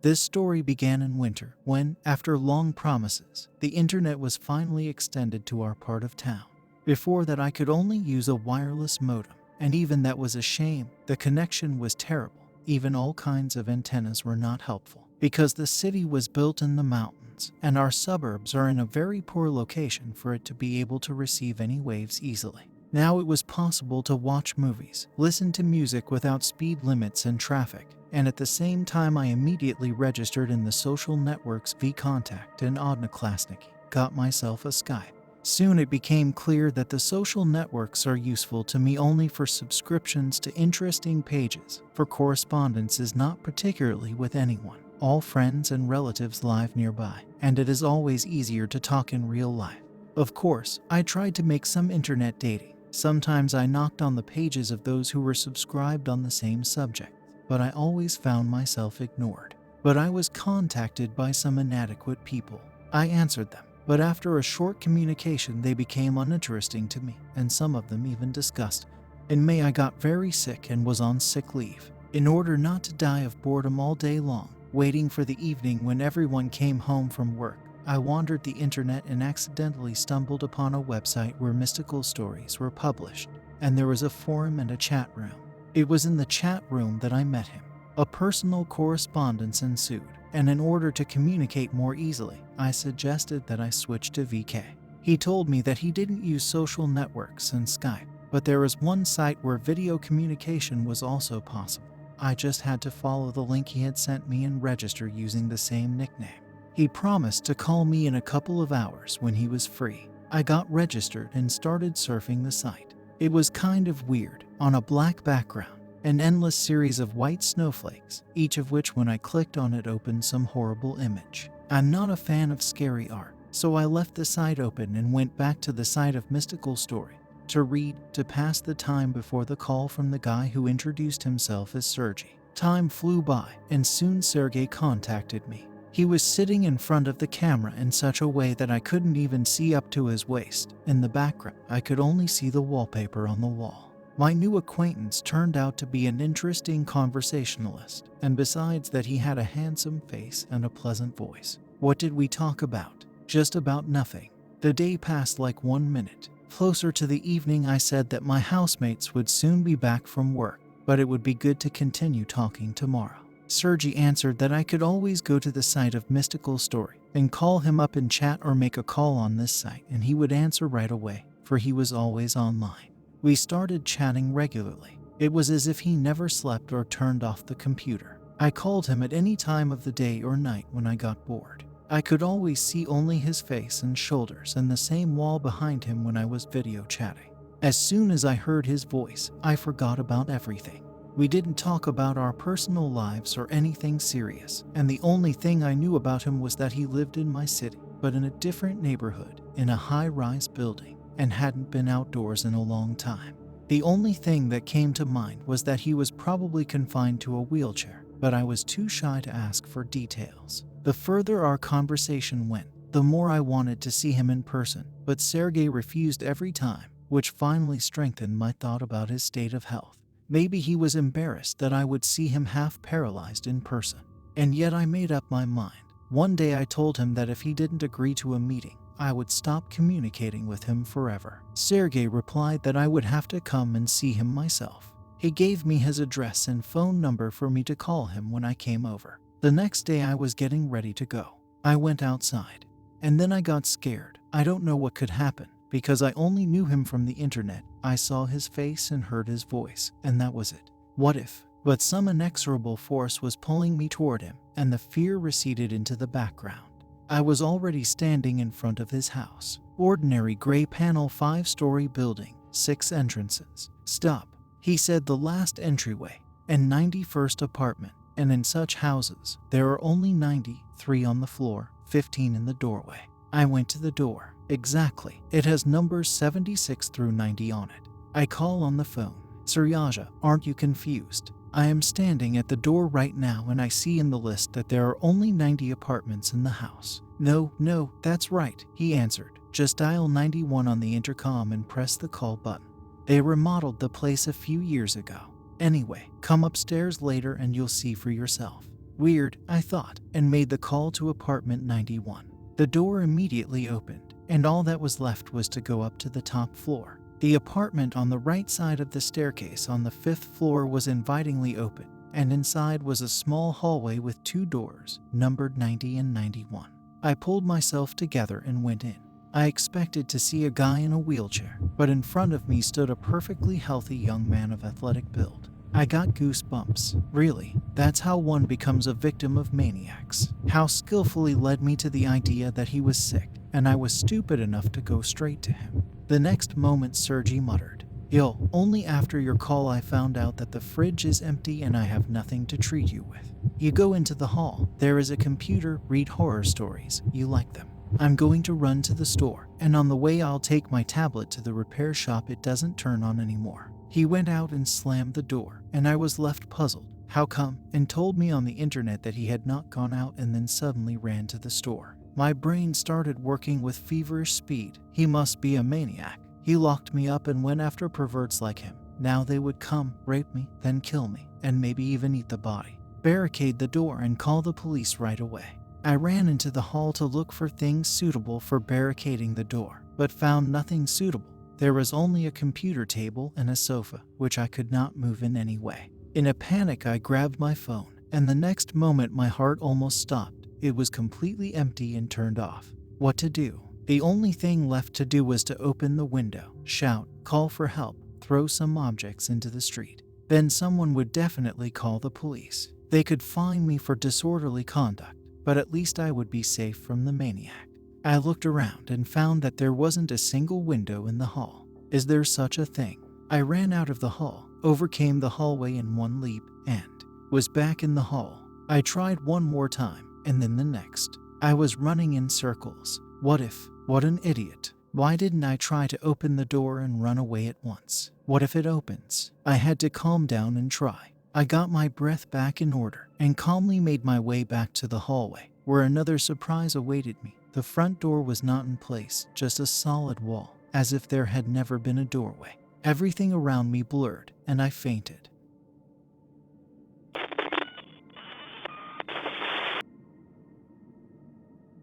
This story began in winter when, after long promises, the internet was finally extended to our part of town. Before that, I could only use a wireless modem, and even that was a shame. The connection was terrible. Even all kinds of antennas were not helpful, because the city was built in the mountains, and our suburbs are in a very poor location for it to be able to receive any waves easily. Now it was possible to watch movies, listen to music without speed limits and traffic, and at the same time I immediately registered in the social networks VKontakte and Odnoklassniki, got myself a Skype. Soon it became clear that the social networks are useful to me only for subscriptions to interesting pages. For correspondence is not particularly with anyone. All friends and relatives live nearby, and it is always easier to talk in real life. Of course, I tried to make some internet dating. Sometimes I knocked on the pages of those who were subscribed on the same subject, but I always found myself ignored. But I was contacted by some inadequate people. I answered them, but after a short communication they became uninteresting to me, and some of them even disgusting. In May I got very sick and was on sick leave. In order not to die of boredom all day long, waiting for the evening when everyone came home from work, I wandered the internet and accidentally stumbled upon a website where mystical stories were published, and there was a forum and a chat room. It was in the chat room that I met him. A personal correspondence ensued, and in order to communicate more easily, I suggested that I switch to VK. He told me that he didn't use social networks and Skype, but there was one site where video communication was also possible. I just had to follow the link he had sent me and register using the same nickname. He promised to call me in a couple of hours when he was free. I got registered and started surfing the site. It was kind of weird. On a black background, an endless series of white snowflakes, each of which when I clicked on it opened some horrible image. I'm not a fan of scary art, so I left the site open and went back to the site of Mystical Story to read, to pass the time before the call from the guy who introduced himself as Sergey. Time flew by, and soon Sergey contacted me. He was sitting in front of the camera in such a way that I couldn't even see up to his waist. In the background, I could only see the wallpaper on the wall. My new acquaintance turned out to be an interesting conversationalist, and besides that he had a handsome face and a pleasant voice. What did we talk about? Just about nothing. The day passed like 1 minute. Closer to the evening I said that my housemates would soon be back from work, but it would be good to continue talking tomorrow. Sergey answered that I could always go to the site of Mystical Story and call him up in chat or make a call on this site and he would answer right away, for he was always online. We started chatting regularly. It was as if he never slept or turned off the computer. I called him at any time of the day or night when I got bored. I could always see only his face and shoulders and the same wall behind him when I was video chatting. As soon as I heard his voice, I forgot about everything. We didn't talk about our personal lives or anything serious, and the only thing I knew about him was that he lived in my city, but in a different neighborhood, in a high-rise building, and hadn't been outdoors in a long time. The only thing that came to mind was that he was probably confined to a wheelchair, but I was too shy to ask for details. The further our conversation went, the more I wanted to see him in person, but Sergey refused every time, which finally strengthened my thought about his state of health. Maybe he was embarrassed that I would see him half paralyzed in person. And yet I made up my mind. One day I told him that if he didn't agree to a meeting, I would stop communicating with him forever. Sergey replied that I would have to come and see him myself. He gave me his address and phone number for me to call him when I came over. The next day I was getting ready to go. I went outside. And then I got scared. I don't know what could happen, because I only knew him from the internet. I saw his face and heard his voice, and that was it. What if? But some inexorable force was pulling me toward him, and the fear receded into the background. I was already standing in front of his house. Ordinary gray panel 5-story building, 6 entrances. Stop, he said, the last entryway, and 91st apartment. And in such houses, there are only 93 on the floor, 15 in the doorway. I went to the door. Exactly. It has numbers 76 through 90 on it. I call on the phone. Seryaja, aren't you confused? I am standing at the door right now and I see in the list that there are only 90 apartments in the house. No, that's right, he answered. Just dial 91 on the intercom and press the call button. They remodeled the place a few years ago. Anyway, come upstairs later and you'll see for yourself. Weird, I thought, and made the call to apartment 91. The door immediately opened, and all that was left was to go up to the top floor. The apartment on the right side of the staircase on the 5th floor was invitingly open, and inside was a small hallway with 2 doors, numbered 90 and 91. I pulled myself together and went in. I expected to see a guy in a wheelchair, but in front of me stood a perfectly healthy young man of athletic build. I got goosebumps. Really, that's how one becomes a victim of maniacs. How skillfully led me to the idea that he was sick, and I was stupid enough to go straight to him. The next moment, Sergey muttered, "Yo, only after your call I found out that the fridge is empty and I have nothing to treat you with. You go into the hall, there is a computer, read horror stories, you like them. I'm going to run to the store, and on the way I'll take my tablet to the repair shop, it doesn't turn on anymore." He went out and slammed the door, and I was left puzzled. How come? And told me on the internet that he had not gone out and then suddenly ran to the store. My brain started working with feverish speed. He must be a maniac. He locked me up and went after perverts like him. Now they would come, rape me, then kill me, and maybe even eat the body. Barricade the door and call the police right away. I ran into the hall to look for things suitable for barricading the door, but found nothing suitable. There was only a computer table and a sofa, which I could not move in any way. In a panic, I grabbed my phone, and the next moment my heart almost stopped. It was completely empty and turned off. What to do? The only thing left to do was to open the window, shout, call for help, throw some objects into the street. Then someone would definitely call the police. They could fine me for disorderly conduct, but at least I would be safe from the maniac. I looked around and found that there wasn't a single window in the hall. Is there such a thing? I ran out of the hall, overcame the hallway in one leap, and was back in the hall. I tried one more time, and then the next. I was running in circles. What if? What an idiot. Why didn't I try to open the door and run away at once? What if it opens? I had to calm down and try. I got my breath back in order and calmly made my way back to the hallway, where another surprise awaited me. The front door was not in place, just a solid wall, as if there had never been a doorway. Everything around me blurred, and I fainted.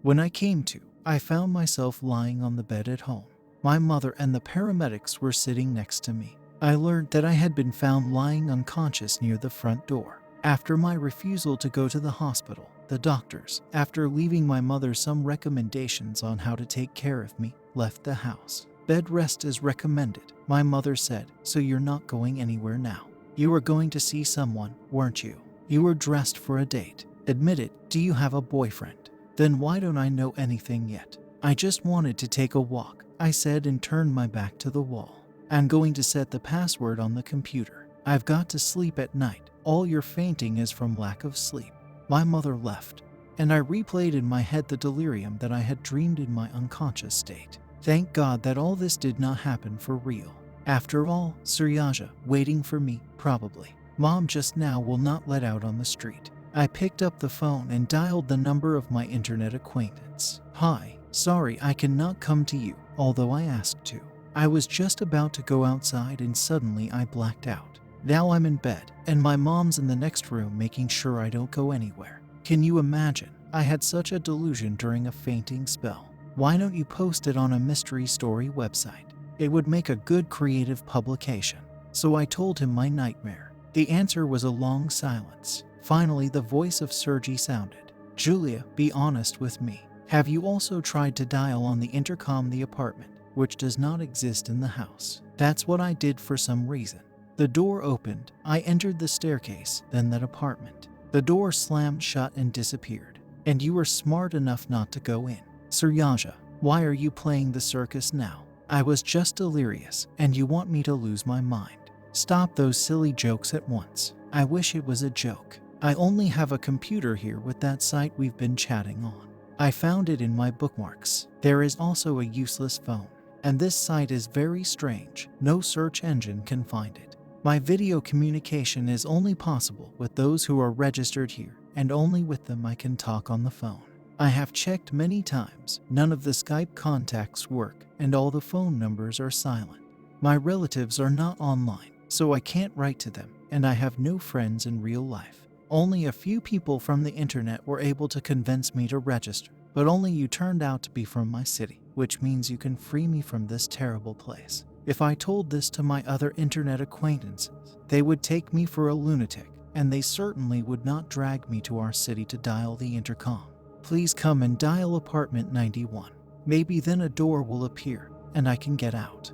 When I came to, I found myself lying on the bed at home. My mother and the paramedics were sitting next to me. I learned that I had been found lying unconscious near the front door. After my refusal to go to the hospital, the doctors, after leaving my mother some recommendations on how to take care of me, left the house. Bed rest is recommended, my mother said, so you're not going anywhere now. You were going to see someone, weren't you? You were dressed for a date. Admit it, do you have a boyfriend? Then why don't I know anything yet? I just wanted to take a walk, I said and turned my back to the wall. I'm going to set the password on the computer. I've got to sleep at night. All your fainting is from lack of sleep. My mother left, and I replayed in my head the delirium that I had dreamed in my unconscious state. Thank God that all this did not happen for real. After all, Suryaja, waiting for me, probably. Mom just now will not let out on the street. I picked up the phone and dialed the number of my internet acquaintance. Hi, sorry I cannot come to you, although I asked to. I was just about to go outside and suddenly I blacked out. Now I'm in bed, and my mom's in the next room making sure I don't go anywhere. Can you imagine? I had such a delusion during a fainting spell. Why don't you post it on a mystery story website? It would make a good creative publication. So I told him my nightmare. The answer was a long silence. Finally, the voice of Sergey sounded. Julia, be honest with me. Have you also tried to dial on the intercom the apartment, which does not exist in the house? That's what I did for some reason. The door opened. I entered the staircase, then that apartment. The door slammed shut and disappeared. And you were smart enough not to go in. Suryaja, why are you playing the circus now? I was just delirious, and you want me to lose my mind. Stop those silly jokes at once. I wish it was a joke. I only have a computer here with that site we've been chatting on. I found it in my bookmarks. There is also a useless phone. And this site is very strange. No search engine can find it. My video communication is only possible with those who are registered here, and only with them I can talk on the phone. I have checked many times. None of the Skype contacts work, and all the phone numbers are silent. My relatives are not online, so I can't write to them, and I have no friends in real life. Only a few people from the internet were able to convince me to register, but only you turned out to be from my city, which means you can free me from this terrible place. If I told this to my other internet acquaintances, they would take me for a lunatic, and they certainly would not drag me to our city to dial the intercom. Please come and dial apartment 91. Maybe then a door will appear, and I can get out.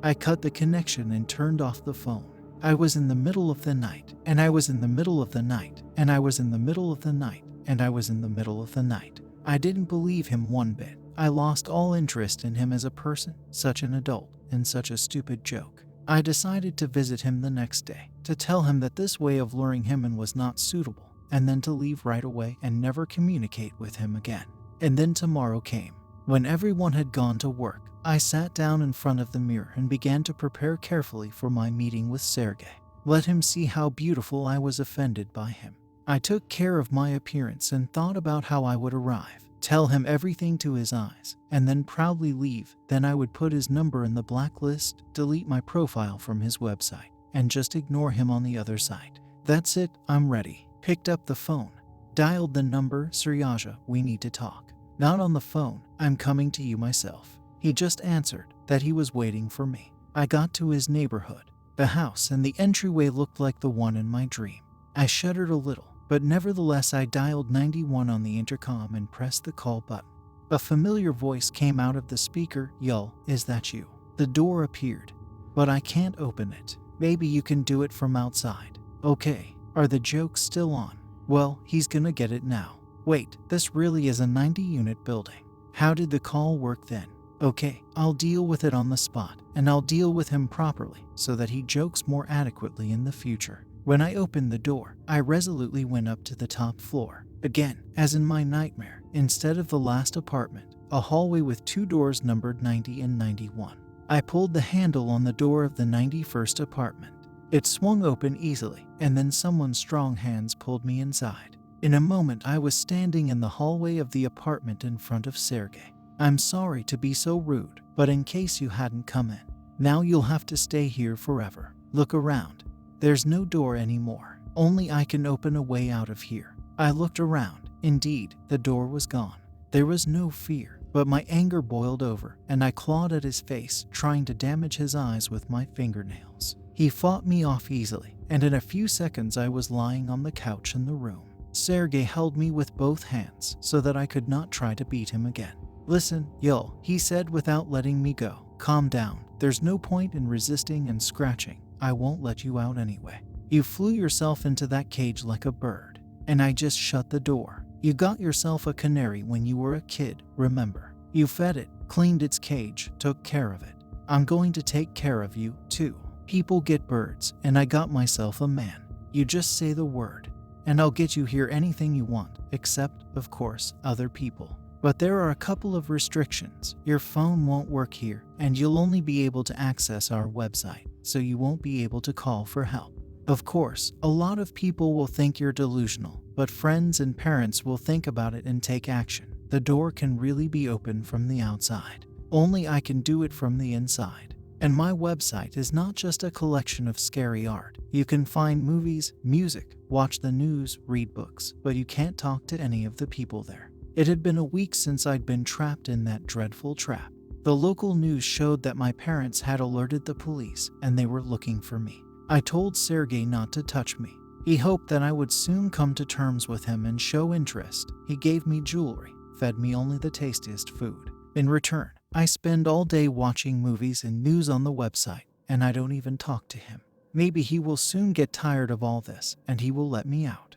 I cut the connection and turned off the phone. I was in the middle of the night, and I was in the middle of the night, and I was in the middle of the night, and I was in the middle of the night. I didn't believe him one bit. I lost all interest in him as a person, such an adult, and such a stupid joke. I decided to visit him the next day, to tell him that this way of luring him in was not suitable, and then to leave right away and never communicate with him again. And then tomorrow came. When everyone had gone to work, I sat down in front of the mirror and began to prepare carefully for my meeting with Sergey. Let him see how beautiful I was offended by him. I took care of my appearance and thought about how I would arrive, tell him everything to his eyes, and then proudly leave. Then I would put his number in the blacklist, delete my profile from his website, and just ignore him on the other side. That's it, I'm ready. Picked up the phone, dialed the number. Suryaja, we need to talk. Not on the phone, I'm coming to you myself. He just answered that he was waiting for me. I got to his neighborhood. The house and the entryway looked like the one in my dream. I shuddered a little, but nevertheless I dialed 91 on the intercom and pressed the call button. A familiar voice came out of the speaker. Yul, is that you? The door appeared, but I can't open it. Maybe you can do it from outside. Okay, are the jokes still on? Well, he's gonna get it now. Wait, this really is a 90-unit building. How did the call work then? Okay, I'll deal with it on the spot, and I'll deal with him properly so that he jokes more adequately in the future. When I opened the door, I resolutely went up to the top floor. Again, as in my nightmare, instead of the last apartment, a hallway with 2 doors numbered 90 and 91. I pulled the handle on the door of the 91st apartment. It swung open easily, and then someone's strong hands pulled me inside. In a moment, I was standing in the hallway of the apartment in front of Sergey. I'm sorry to be so rude, but in case you hadn't come in, now you'll have to stay here forever. Look around. There's no door anymore. Only I can open a way out of here. I looked around. Indeed, the door was gone. There was no fear, but my anger boiled over, and I clawed at his face, trying to damage his eyes with my fingernails. He fought me off easily, and in a few seconds I was lying on the couch in the room. Sergey held me with both hands so that I could not try to beat him again. Listen, Yul, he said without letting me go. Calm down. There's no point in resisting and scratching. I won't let you out anyway. You flew yourself into that cage like a bird, and I just shut the door. You got yourself a canary when you were a kid, remember? You fed it, cleaned its cage, took care of it. I'm going to take care of you, too. People get birds, and I got myself a man. You just say the word, and I'll get you here anything you want, except, of course, other people. But there are a couple of restrictions. Your phone won't work here, and you'll only be able to access our website, so you won't be able to call for help. Of course, a lot of people will think you're delusional, but friends and parents will think about it and take action. The door can really be opened from the outside. Only I can do it from the inside. And my website is not just a collection of scary art. You can find movies, music, watch the news, read books, but you can't talk to any of the people there. It had been a week since I'd been trapped in that dreadful trap. The local news showed that my parents had alerted the police and they were looking for me. I told Sergey not to touch me. He hoped that I would soon come to terms with him and show interest. He gave me jewelry, fed me only the tastiest food. In return, I spend all day watching movies and news on the website, and I don't even talk to him. Maybe he will soon get tired of all this and he will let me out.